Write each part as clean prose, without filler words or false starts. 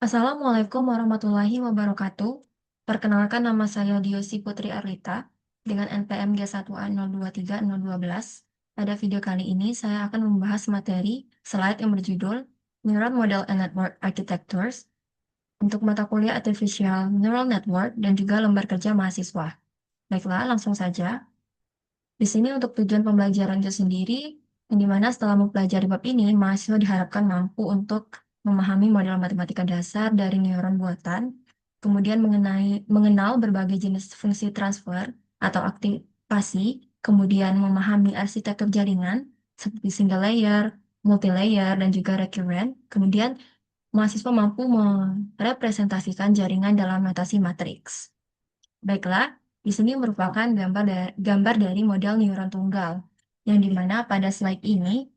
Assalamualaikum warahmatullahi wabarakatuh. Perkenalkan nama saya Diosi Putri Arlita dengan NPM G1A023012. Pada video kali ini saya akan membahas materi slide yang berjudul Neural Model and Network Architectures untuk mata kuliah Artificial Neural Network dan juga lembar kerja mahasiswa. Baiklah, langsung saja. Di sini untuk tujuan pembelajaran itu sendiri, yang dimana setelah mempelajari bab ini, mahasiswa diharapkan mampu untuk memahami model matematika dasar dari neuron buatan, kemudian mengenal berbagai jenis fungsi transfer atau aktivasi, kemudian memahami arsitektur jaringan seperti single layer, multi-layer, dan juga recurrent. Kemudian mahasiswa mampu merepresentasikan jaringan dalam notasi matriks. Baiklah, di sini merupakan gambar dari model neuron tunggal, yang dimana pada slide ini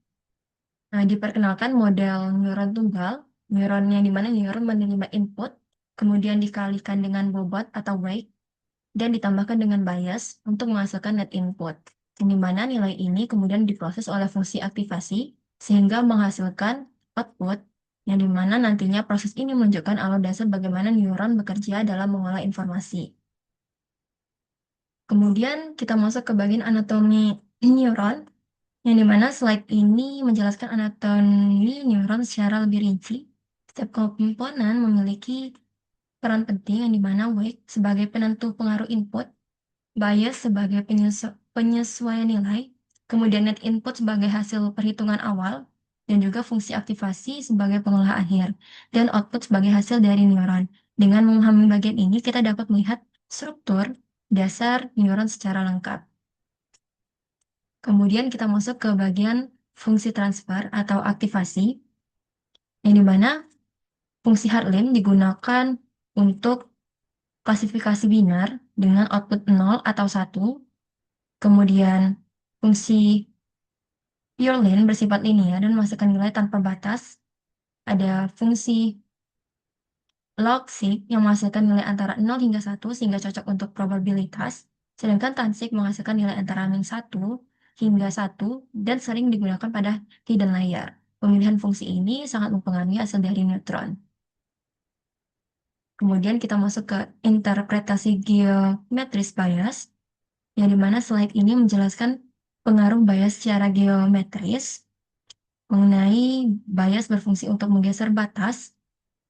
diperkenalkan model neuron tunggal, neuron yang dimana neuron menerima input, kemudian dikalikan dengan bobot atau weight, dan ditambahkan dengan bias untuk menghasilkan net input, yang dimana nilai ini kemudian diproses oleh fungsi aktivasi, sehingga menghasilkan output, yang dimana nantinya proses ini menunjukkan alur dasar bagaimana neuron bekerja dalam mengolah informasi. Kemudian kita masuk ke bagian anatomi neuron, yang dimana slide ini menjelaskan anatomi neuron secara lebih rinci. Setiap komponen memiliki peran penting yang dimana weight sebagai penentu pengaruh input, bias sebagai penyesuaian nilai, kemudian net input sebagai hasil perhitungan awal, dan juga fungsi aktivasi sebagai pengolah akhir, dan output sebagai hasil dari neuron. Dengan memahami bagian ini, kita dapat melihat struktur dasar neuron secara lengkap. Kemudian kita masuk ke bagian fungsi transfer atau aktivasi, yang dimana fungsi Hartlim digunakan untuk klasifikasi binar dengan output 0 atau 1. Kemudian fungsi Purelin bersifat linear dan menghasilkan nilai tanpa batas. Ada fungsi logsik yang menghasilkan nilai antara 0 hingga 1 sehingga cocok untuk probabilitas. Sedangkan tansik menghasilkan nilai antara min 1 hingga 1 dan sering digunakan pada hidden layer. Pemilihan fungsi ini sangat mempengaruhi hasil dari neutron. Kemudian kita masuk ke interpretasi geometris bias, yang dimana slide ini menjelaskan pengaruh bias secara geometris mengenai bias berfungsi untuk menggeser batas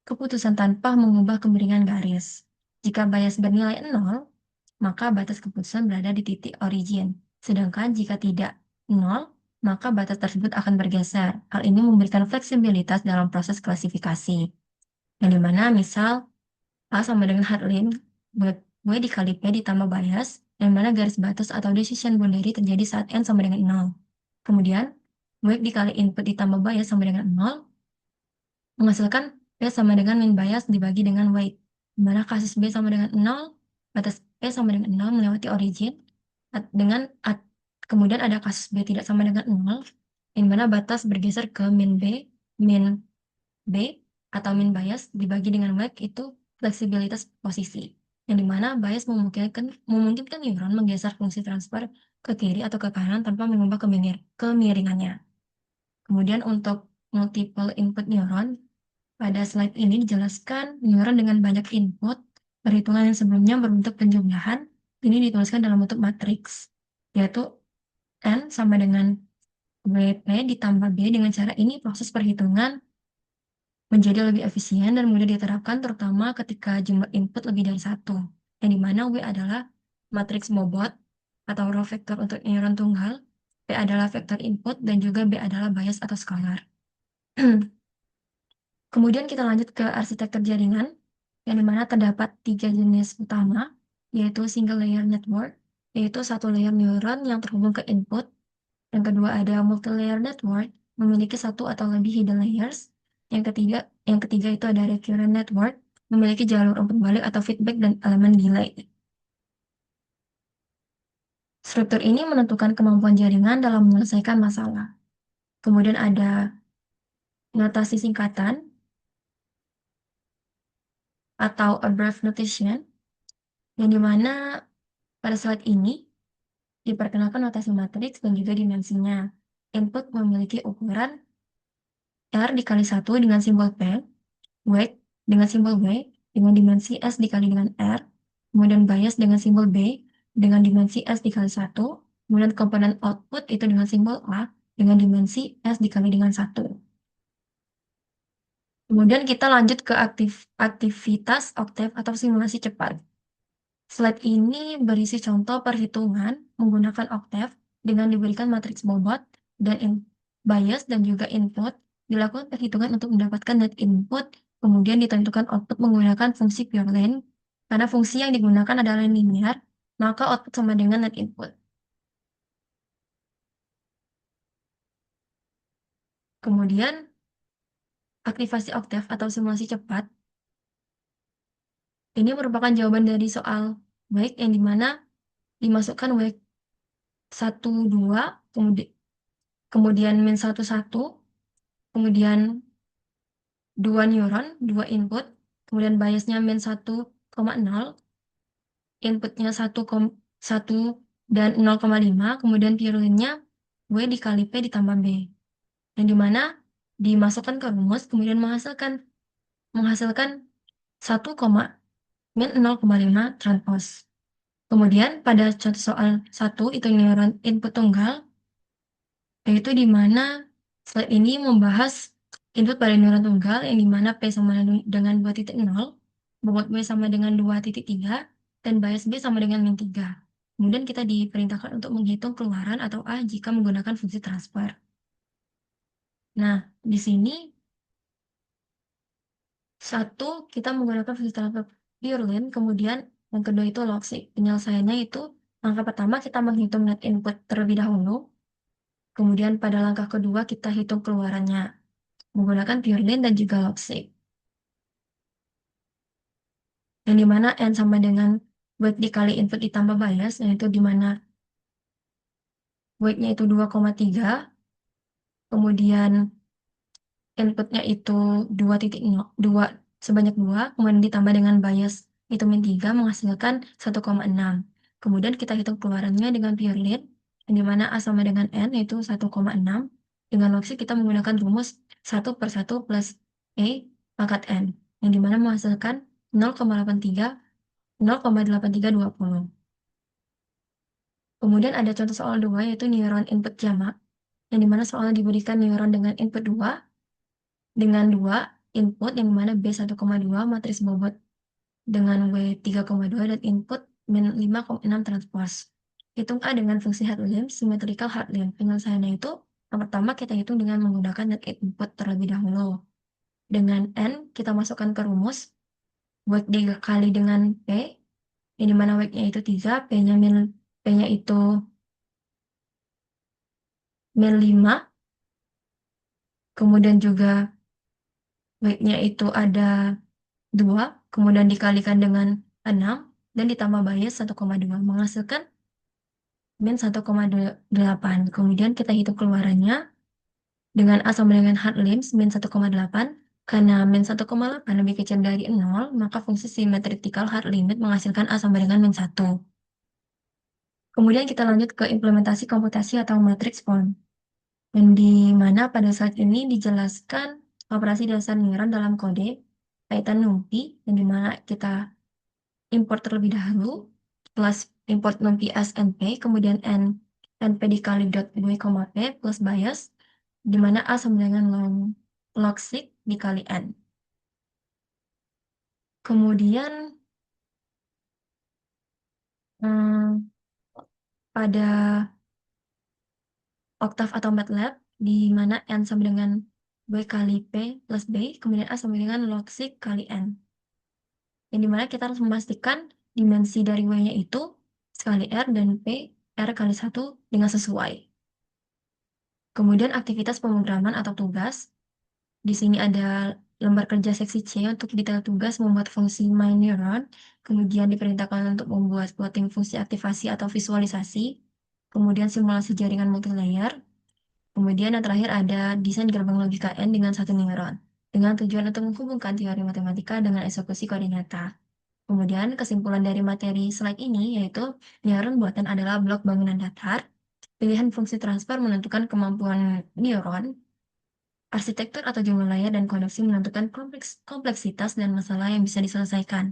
keputusan tanpa mengubah kemiringan garis. Jika bias bernilai 0, maka batas keputusan berada di titik origin. Sedangkan jika tidak 0, maka batas tersebut akan bergeser. Hal ini memberikan fleksibilitas dalam proses klasifikasi. Yang dimana misal A sama dengan Hartlim, W dikali P ditambah bias, yang mana garis batas atau decision boundary terjadi saat N sama dengan 0. Kemudian, W dikali input ditambah bias sama dengan 0, menghasilkan P sama dengan min bias dibagi dengan weight, di mana kasus B sama dengan 0, batas P sama dengan 0 melewati origin, kemudian ada kasus B tidak sama dengan 0, di mana batas bergeser ke min B, atau min bias dibagi dengan weight itu fleksibilitas posisi, yang dimana bias memungkinkan neuron menggeser fungsi transfer ke kiri atau ke kanan tanpa mengubah kemiringannya. Kemudian untuk multiple input neuron, pada slide ini dijelaskan neuron dengan banyak input, perhitungan yang sebelumnya berbentuk penjumlahan, ini dituliskan dalam bentuk matriks, yaitu N sama dengan WP ditambah B. Dengan cara ini proses perhitungan menjadi lebih efisien dan mudah diterapkan, terutama ketika jumlah input lebih dari satu, yang dimana W adalah matriks bobot atau raw vector untuk neuron tunggal, P adalah vektor input, dan juga B adalah bias atau scalar. Kemudian kita lanjut ke arsitektur jaringan, yang dimana terdapat 3 jenis utama, yaitu single layer network, yaitu satu layer neuron yang terhubung ke input. Yang kedua ada multi-layer network, memiliki satu atau lebih hidden layers. Yang ketiga itu ada recurrent network, memiliki jalur umpan balik atau feedback dan elemen delay. Struktur ini menentukan kemampuan jaringan dalam menyelesaikan masalah. Kemudian ada notasi singkatan atau abreviation notation, yang dimana pada slide ini diperkenalkan notasi matriks dan juga dimensinya. Input memiliki ukuran R dikali 1 dengan simbol P, weight dengan simbol W dengan dimensi S dikali dengan R, kemudian bias dengan simbol B dengan dimensi S dikali 1, kemudian komponen output itu dengan simbol A dengan dimensi S dikali dengan 1. Kemudian kita lanjut ke aktivitas Octave atau simulasi cepat. Slide ini berisi contoh perhitungan menggunakan Octave dengan diberikan matriks bobot dan bias dan juga input. Dilakukan perhitungan untuk mendapatkan net input, kemudian ditentukan output menggunakan fungsi pure lane. Karena fungsi yang digunakan adalah linear, maka output sama dengan net input. Kemudian, aktivasi Octave atau simulasi cepat, ini merupakan jawaban dari soal wake yang dimana dimasukkan wake 1, 2, kemudian min 1, 1, kemudian 2 neuron, 2 input, kemudian biasnya min 1,0, inputnya 1 dan 0,5, kemudian purine-nya W dikali P ditambah B. Yang dimana dimasukkan ke rumus, kemudian menghasilkan 1, min 0,5 transpose. Kemudian pada contoh soal 1 itu neuron input tunggal, yaitu di mana slide ini membahas input pada neuron tunggal yang di mana P sama dengan 2.0, bobot W sama dengan 2.3, dan bias B sama dengan min 3. Kemudian kita diperintahkan untuk menghitung keluaran atau A jika menggunakan fungsi transfer. Nah, di sini satu kita menggunakan fungsi transfer pure lane, kemudian yang kedua itu logistik. Penyelesaiannya itu langkah pertama kita menghitung net input terlebih dahulu, kemudian pada langkah kedua kita hitung keluarannya menggunakan pure lane dan juga logistik. Yang dimana N sama dengan weight dikali input ditambah bias, yaitu dimana weight-nya itu 2,3, kemudian inputnya itu 2,2 sebanyak 2, kemudian ditambah dengan bias itu min 3 menghasilkan 1,6. Kemudian kita hitung keluarannya dengan pure lane, yang dimana A sama dengan N yaitu 1,6. Dengan logistik kita menggunakan rumus 1 per 1 plus E pangkat N, yang dimana menghasilkan 0,8320. Kemudian ada contoh soal 2 yaitu neuron input jamak, yang dimana soalnya diberikan neuron dengan input 2 dengan 2 input yang dimana B 1,2 matriks bobot dengan W 3,2 dan input min 5,6 transpose. Hitung A dengan fungsi hard limb, symmetrical hard limb. Penyelesaiannya itu yang pertama kita hitung dengan menggunakan net input terlebih dahulu. Dengan N kita masukkan ke rumus weight dikali dengan P, yang dimana weight-nya itu 3, P-nya itu min 5, kemudian juga weight-nya itu ada 2, kemudian dikalikan dengan 6, dan ditambah bias 1,2, menghasilkan min 1,8. Kemudian kita hitung keluarannya dengan A sama dengan hard limb min 1,8. Karena min 1,8 lebih kecil dari 0, maka fungsi symmetrical hard limit menghasilkan A sama dengan min 1. Kemudian kita lanjut ke implementasi komputasi atau matrix form, yang di mana pada saat ini dijelaskan operasi dasar neuron dalam kode kaitan NumPy, yang di mana kita import terlebih dahulu, plus import NumPy as np, kemudian np dikali dot w, p plus bias, di mana A sama dengan logsig dikali n. Kemudian pada Octave atau MATLAB, di mana n sama dengan W kali P plus B, kemudian A sama dengan logsig kali n. Yang dimana kita harus memastikan dimensi dari W-nya itu sekali R dan P R kali 1 dengan sesuai. Kemudian aktivitas pemrograman atau tugas. Di sini ada lembar kerja seksi C untuk detail tugas membuat fungsi myNeuron. Kemudian diperintahkan untuk membuat plotting fungsi aktivasi atau visualisasi. Kemudian simulasi jaringan multilayer. Kemudian yang terakhir ada desain gerbang logika N dengan satu neuron, dengan tujuan untuk menghubungkan teori matematika dengan eksekusi koordinata. Kemudian kesimpulan dari materi slide ini yaitu neuron buatan adalah blok bangunan datar. Pilihan fungsi transfer menentukan kemampuan neuron. Arsitektur atau jumlah layar dan koneksi menentukan kompleksitas dan masalah yang bisa diselesaikan.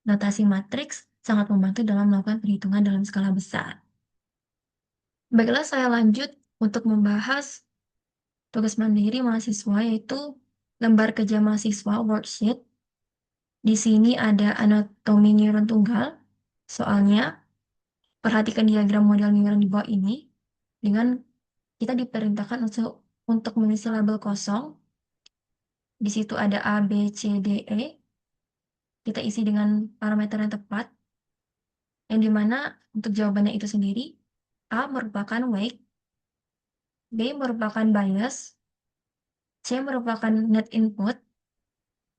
Notasi matriks sangat membantu dalam melakukan perhitungan dalam skala besar. Baiklah, saya lanjut untuk membahas tugas mandiri mahasiswa, yaitu lembar kerja mahasiswa worksheet. Di sini ada anatomi neuron tunggal. Soalnya, perhatikan diagram model neuron di bawah ini. Dengan kita diperintahkan untuk mengisi label kosong. Di situ ada A, B, C, D, E. Kita isi dengan parameter yang tepat. Yang dimana untuk jawabannya itu sendiri, A merupakan weight, B merupakan bias, C merupakan net input,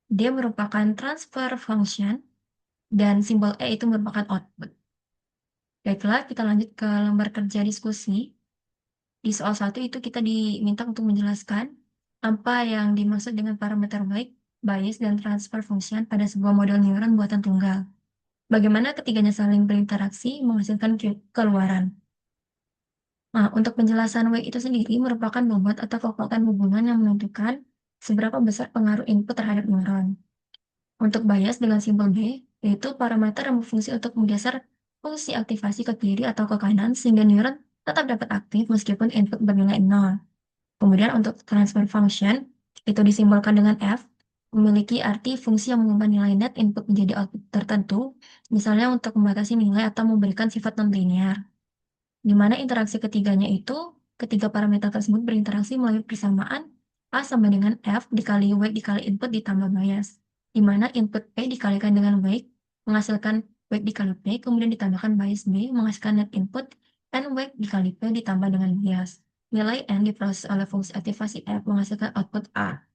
D merupakan transfer function, dan simbol E itu merupakan output. Baiklah, kita lanjut ke lembar kerja diskusi. Di soal 1 itu kita diminta untuk menjelaskan apa yang dimaksud dengan parameter weight, bias, dan transfer function pada sebuah model neuron buatan tunggal. Bagaimana ketiganya saling berinteraksi menghasilkan keluaran. Nah, untuk penjelasan weight itu sendiri merupakan bobot atau kekuatan hubungan yang menentukan seberapa besar pengaruh input terhadap neuron. Untuk bias dengan simbol B, yaitu parameter yang berfungsi untuk menggeser fungsi aktivasi ke kiri atau ke kanan sehingga neuron tetap dapat aktif meskipun input bernilai 0. Kemudian untuk transfer function, itu disimbolkan dengan F, memiliki arti fungsi yang mengubah nilai net input menjadi output tertentu, misalnya untuk membatasi nilai atau memberikan sifat non-linear. Di mana interaksi ketiganya itu, ketiga parameter tersebut berinteraksi melalui persamaan A sama dengan F dikali weight dikali input ditambah bias, di mana input P dikalikan dengan weight menghasilkan weight dikali P, kemudian ditambahkan bias B menghasilkan net input, N weight dikali P ditambah dengan bias. Nilai N diproses oleh fungsi aktivasi F menghasilkan output A.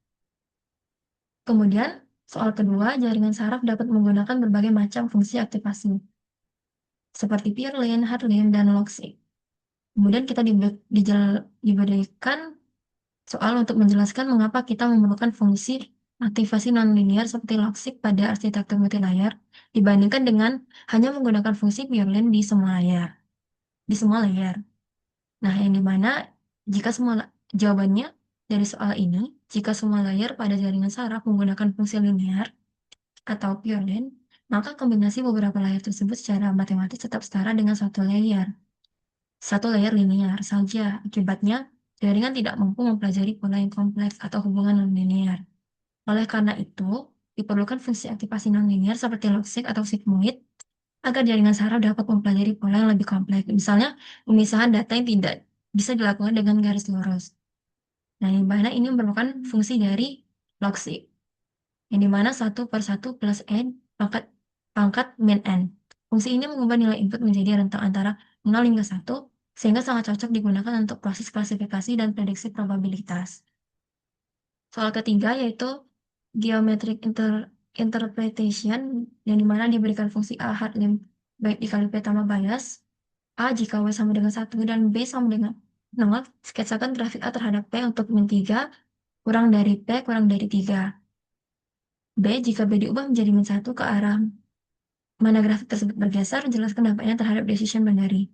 Kemudian, soal kedua, jaringan saraf dapat menggunakan berbagai macam fungsi aktivasi, seperti Pirlin, Hartlin, dan Loxi. Kemudian kita diberikan soal untuk menjelaskan mengapa kita memerlukan fungsi aktivasi nonlinear seperti logic pada arsitektur multilayer dibandingkan dengan hanya menggunakan fungsi Pirlin di semua layer. Nah, yang dimana jika jawabannya dari soal ini, jika semua layer pada jaringan saraf menggunakan fungsi linear atau Pirlin, maka kombinasi beberapa layer tersebut secara matematis tetap setara dengan satu layer linear saja. Akibatnya, jaringan tidak mampu mempelajari pola yang kompleks atau hubungan non-linear. Oleh karena itu, diperlukan fungsi aktivasi non-linear seperti logic atau sigmoid agar jaringan saraf dapat mempelajari pola yang lebih kompleks. Misalnya, pemisahan data yang tidak bisa dilakukan dengan garis lurus. Nah, yang mana ini merupakan fungsi dari logic, yang dimana 1/1 plus n pangkat min n. Fungsi ini mengubah nilai input menjadi rentang antara 0 hingga 1, sehingga sangat cocok digunakan untuk proses klasifikasi dan prediksi probabilitas. Soal ketiga yaitu geometric interpretation, yang dimana diberikan fungsi A Hartlib baik dikali P tambah bias, A jika W sama dengan 1 dan B sama dengan 0, sketsakan grafik A terhadap P untuk min 3 kurang dari P kurang dari 3. B jika B diubah menjadi min 1 ke arah mana grafik tersebut bergeser, jelaskan dampaknya terhadap decision binary.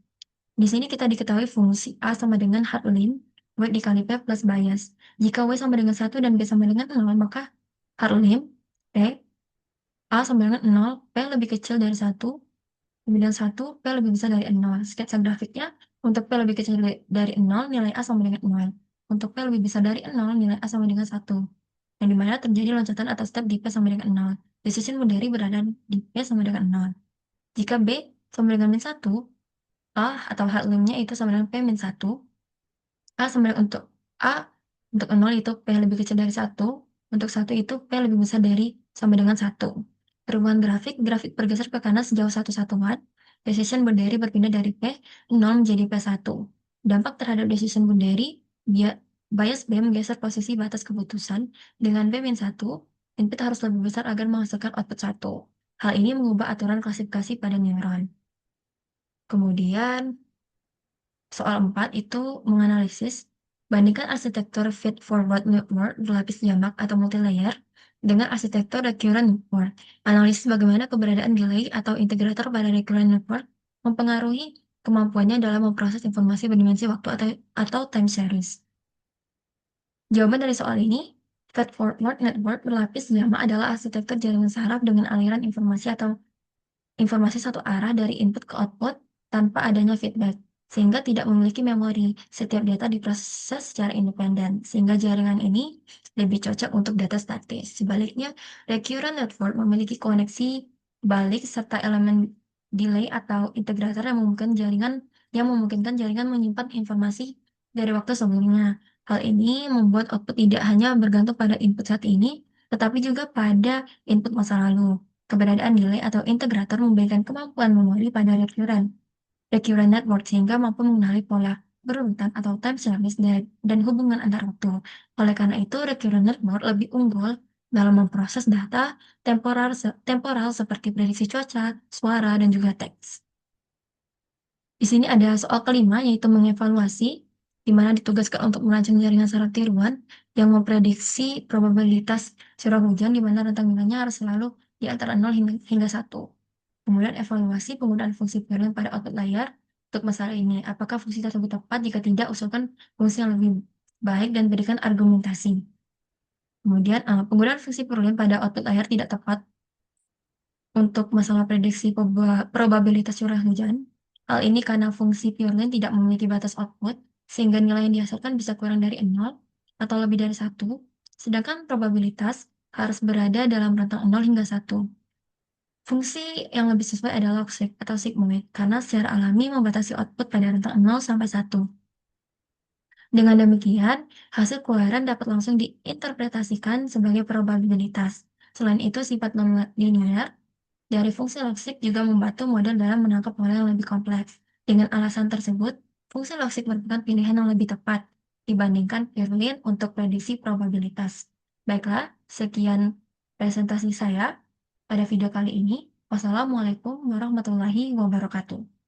Di sini kita diketahui fungsi A sama dengan Hartlib, W dikali P plus bias. Jika W sama dengan 1 dan B sama dengan 0, maka Hartlib, P, A sama dengan 0, P lebih kecil dari 1, kemudian 1, P lebih besar dari 0. Sketsa grafiknya, untuk P lebih kecil dari 0, nilai A sama dengan 0. Untuk P lebih besar dari 0, nilai A sama dengan 1. Yang dimana terjadi loncatan atau step di P sama dengan 0. Decision boundary berada di P sama dengan 0. Jika B sama dengan min 1, A atau Hartlibnya itu sama dengan P min 1. A sama dengan untuk A untuk 0 itu P lebih kecil dari 1. Untuk 1 itu P lebih besar dari sama dengan 1. Perubahan grafik bergeser ke kanan sejauh 1 satuan. Decision boundary berpindah dari P0 menjadi P1. Dampak terhadap decision boundary, bias B menggeser posisi batas keputusan. Dengan B-1, input harus lebih besar agar menghasilkan output 1. Hal ini mengubah aturan klasifikasi pada neuron. Kemudian, soal 4 itu menganalisis, bandingkan arsitektur feed-forward network berlapis jamak atau multilayer dengan arsitektur recurrent network. Analisis bagaimana keberadaan delay atau integrator pada recurrent network mempengaruhi kemampuannya dalam memproses informasi berdimensi waktu atau time series. Jawaban dari soal ini, feed-forward network berlapis gamma adalah arsitektur jaringan saraf dengan aliran informasi atau informasi satu arah dari input ke output tanpa adanya feedback, sehingga tidak memiliki memori. Setiap data diproses secara independen, sehingga jaringan ini lebih cocok untuk data statis. Sebaliknya, recurrent network memiliki koneksi balik serta elemen delay atau integrator yang memungkinkan jaringan menyimpan informasi dari waktu sebelumnya. Hal ini membuat output tidak hanya bergantung pada input saat ini, tetapi juga pada input masa lalu. Keberadaan delay atau integrator memberikan kemampuan memori pada recurrent network sehingga mampu mengenali pola berurutan atau time series dan hubungan antar waktu. Oleh karena itu, recurrent network lebih unggul dalam memproses data temporal seperti prediksi cuaca, suara, dan juga teks. Di sini ada soal kelima, yaitu mengevaluasi, di mana ditugaskan untuk merancang jaringan saraf tiruan yang memprediksi probabilitas curah hujan, di mana rentang nilainya harus selalu di antara 0 hingga 1. Kemudian evaluasi penggunaan fungsi Boolean pada output layar untuk masalah ini. Apakah fungsi tersebut tepat? Jika tidak, usulkan fungsi yang lebih baik dan berikan argumentasi. Kemudian, penggunaan fungsi Boolean pada output layar tidak tepat untuk masalah prediksi probabilitas curah hujan. Hal ini karena fungsi Boolean tidak memiliki batas output, sehingga nilai yang dihasilkan bisa kurang dari 0 atau lebih dari 1, sedangkan probabilitas harus berada dalam rentang 0 hingga 1. Fungsi yang lebih sesuai adalah log atau sigmoid, karena secara alami membatasi output pada rentang 0 sampai 1. Dengan demikian, hasil koheren dapat langsung diinterpretasikan sebagai probabilitas. Selain itu, sifat non-linear dari fungsi logistik juga membantu model dalam menangkap pola yang lebih kompleks. Dengan alasan tersebut, fungsi logistik merupakan pilihan yang lebih tepat dibandingkan Boolean untuk prediksi probabilitas. Baiklah, sekian presentasi saya pada video kali ini. Wassalamualaikum warahmatullahi wabarakatuh.